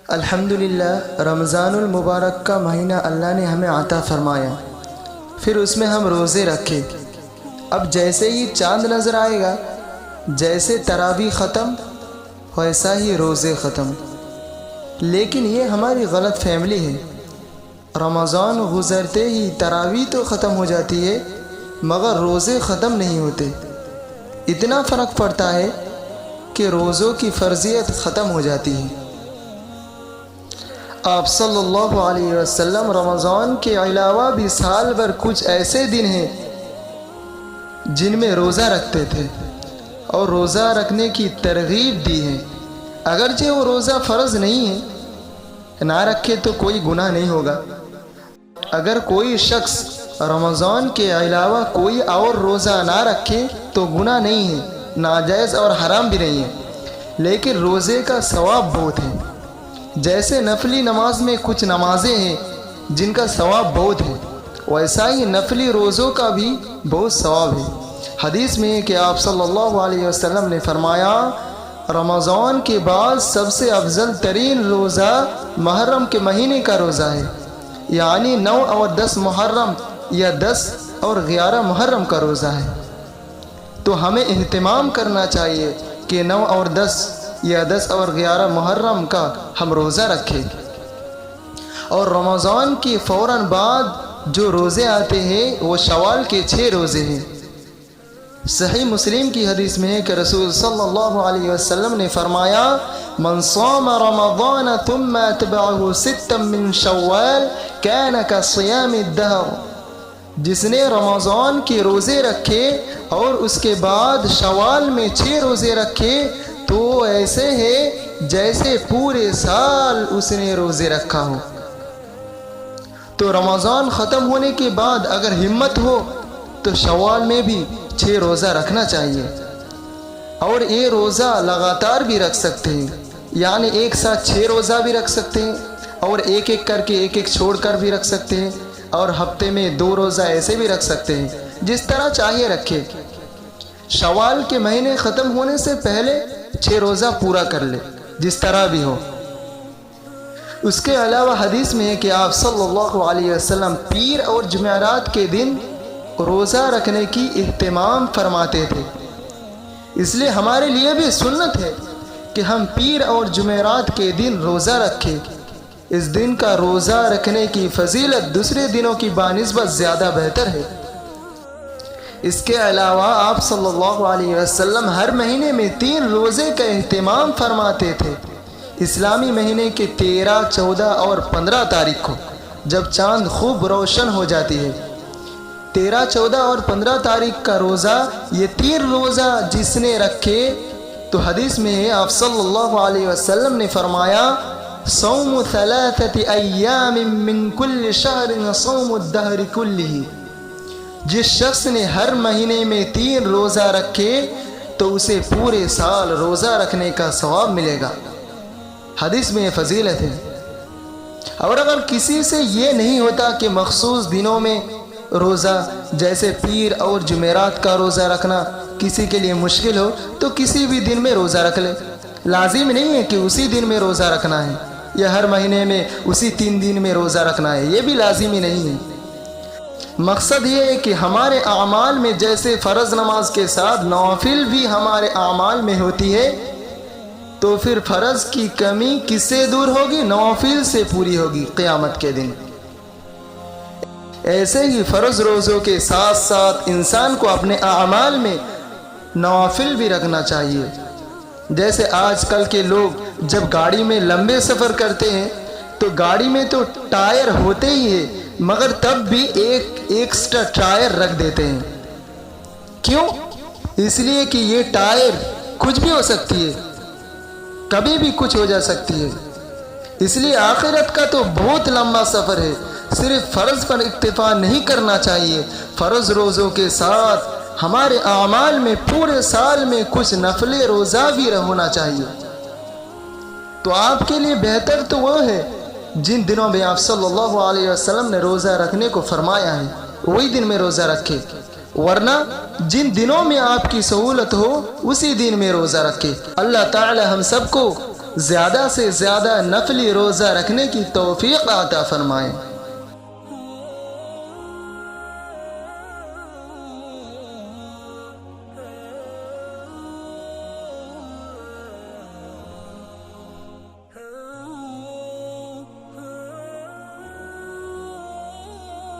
الحمدللہ رمضان المبارک کا مہینہ اللہ نے ہمیں عطا فرمایا، پھر اس میں ہم روزے رکھے۔ اب جیسے ہی چاند نظر آئے گا، جیسے تراویح ختم ویسا ہی روزے ختم۔ لیکن یہ ہماری غلط فہمی ہے، رمضان گزرتے ہی تراویح تو ختم ہو جاتی ہے مگر روزے ختم نہیں ہوتے۔ اتنا فرق پڑتا ہے کہ روزوں کی فرضیت ختم ہو جاتی ہے۔ آپ صلی اللہ علیہ وسلم رمضان کے علاوہ بھی سال بھر کچھ ایسے دن ہیں جن میں روزہ رکھتے تھے اور روزہ رکھنے کی ترغیب دی ہے۔ اگرچہ وہ روزہ فرض نہیں ہے، نہ رکھے تو کوئی گناہ نہیں ہوگا۔ اگر کوئی شخص رمضان کے علاوہ کوئی اور روزہ نہ رکھے تو گناہ نہیں ہے، ناجائز اور حرام بھی نہیں ہے، لیکن روزے کا ثواب بہت ہے۔ جیسے نفلی نماز میں کچھ نمازیں ہیں جن کا ثواب بہت ہے، ویسا ہی نفلی روزوں کا بھی بہت ثواب ہے۔ حدیث میں ہے کہ آپ صلی اللہ علیہ وسلم نے فرمایا، رمضان کے بعد سب سے افضل ترین روزہ محرم کے مہینے کا روزہ ہے، یعنی 9 اور 10 محرم یا 10 اور 11 محرم کا روزہ ہے۔ تو ہمیں اہتمام کرنا چاہیے کہ 9 اور 10 یا 10 اور 11 محرم کا ہم روزہ رکھیں۔ اور رمضان کی فوراً بعد جو روزے آتے ہیں وہ شوال کے 6 روزے ہیں۔ صحیح مسلم کی حدیث میں ہے کہ رسول صلی اللہ علیہ وسلم نے فرمایا، من صام رمضان ثم اتبعه 6 من شوال كان كصيام الدهر، جس نے رمضان کے روزے رکھے اور اس کے بعد شوال میں 6 روزے رکھے تو ایسے ہے جیسے پورے سال اس نے روزے رکھا ہو۔ تو رمضان ختم ہونے کے بعد اگر ہمت ہو تو شوال میں بھی 6 روزہ رکھنا چاہیے، اور یہ روزہ لگاتار بھی رکھ سکتے ہیں، یعنی ایک ساتھ 6 روزہ بھی رکھ سکتے ہیں، اور ایک ایک کر کے ایک ایک چھوڑ کر بھی رکھ سکتے ہیں، اور ہفتے میں 2 روزہ ایسے بھی رکھ سکتے ہیں، جس طرح چاہیے رکھے۔ شوال کے مہینے ختم ہونے سے پہلے 6 روزہ پورا کر لے، جس طرح بھی ہو۔ اس کے علاوہ حدیث میں ہے کہ آپ صلی اللہ علیہ وسلم پیر اور جمعرات کے دن روزہ رکھنے کی اہتمام فرماتے تھے۔ اس لیے ہمارے لیے بھی سنت ہے کہ ہم پیر اور جمعرات کے دن روزہ رکھیں۔ اس دن کا روزہ رکھنے کی فضیلت دوسرے دنوں کی بنسبت زیادہ بہتر ہے۔ اس کے علاوہ آپ صلی اللہ علیہ وسلم ہر مہینے میں 3 روزے کا اہتمام فرماتے تھے۔ اسلامی مہینے کے 13، 14 اور 15 تاریخ کو جب چاند خوب روشن ہو جاتی ہے، 13، 14 اور 15 تاریخ کا روزہ، یہ 3 روزہ جس نے رکھے تو حدیث میں ہے آپ صلی اللہ علیہ وسلم نے فرمایا، صوم 3 ایام من کل شہر صوم الدہر کلہ، جس شخص نے ہر مہینے میں 3 روزہ رکھے تو اسے پورے سال روزہ رکھنے کا ثواب ملے گا۔ حدیث میں یہ فضیلت ہے۔ اور اگر کسی سے یہ نہیں ہوتا کہ مخصوص دنوں میں روزہ، جیسے پیر اور جمعرات کا روزہ رکھنا کسی کے لیے مشکل ہو تو کسی بھی دن میں روزہ رکھ لے۔ لازم نہیں ہے کہ اسی دن میں روزہ رکھنا ہے یا ہر مہینے میں اسی 3 دن میں روزہ رکھنا ہے، یہ بھی لازمی نہیں ہے۔ مقصد یہ ہے کہ ہمارے اعمال میں جیسے فرض نماز کے ساتھ نوافل بھی ہمارے اعمال میں ہوتی ہے، تو پھر فرض کی کمی کس سے دور ہوگی؟ نوافل سے پوری ہوگی قیامت کے دن۔ ایسے ہی فرض روزوں کے ساتھ ساتھ انسان کو اپنے اعمال میں نوافل بھی رکھنا چاہیے۔ جیسے آج کل کے لوگ جب گاڑی میں لمبے سفر کرتے ہیں تو گاڑی میں تو ٹائر ہوتے ہی ہیں، مگر تب بھی ایک ایکسٹرا ٹائر رکھ دیتے ہیں۔ کیوں؟ اس لیے کہ یہ ٹائر کچھ بھی ہو سکتی ہے، کبھی بھی کچھ ہو جا سکتی ہے۔ اس لیے آخرت کا تو بہت لمبا سفر ہے، صرف فرض پر اکتفا نہیں کرنا چاہیے، فرض روزوں کے ساتھ ہمارے اعمال میں پورے سال میں کچھ نفل روزہ بھی ہونا چاہیے۔ تو آپ کے لیے بہتر تو وہ ہے جن دنوں میں آپ صلی اللہ علیہ وسلم نے روزہ رکھنے کو فرمایا ہے، وہی دن میں روزہ رکھے۔ ورنہ جن دنوں میں آپ کی سہولت ہو اسی دن میں روزہ رکھے۔ اللہ تعالی ہم سب کو زیادہ سے زیادہ نفلی روزہ رکھنے کی توفیق عطا فرمائے۔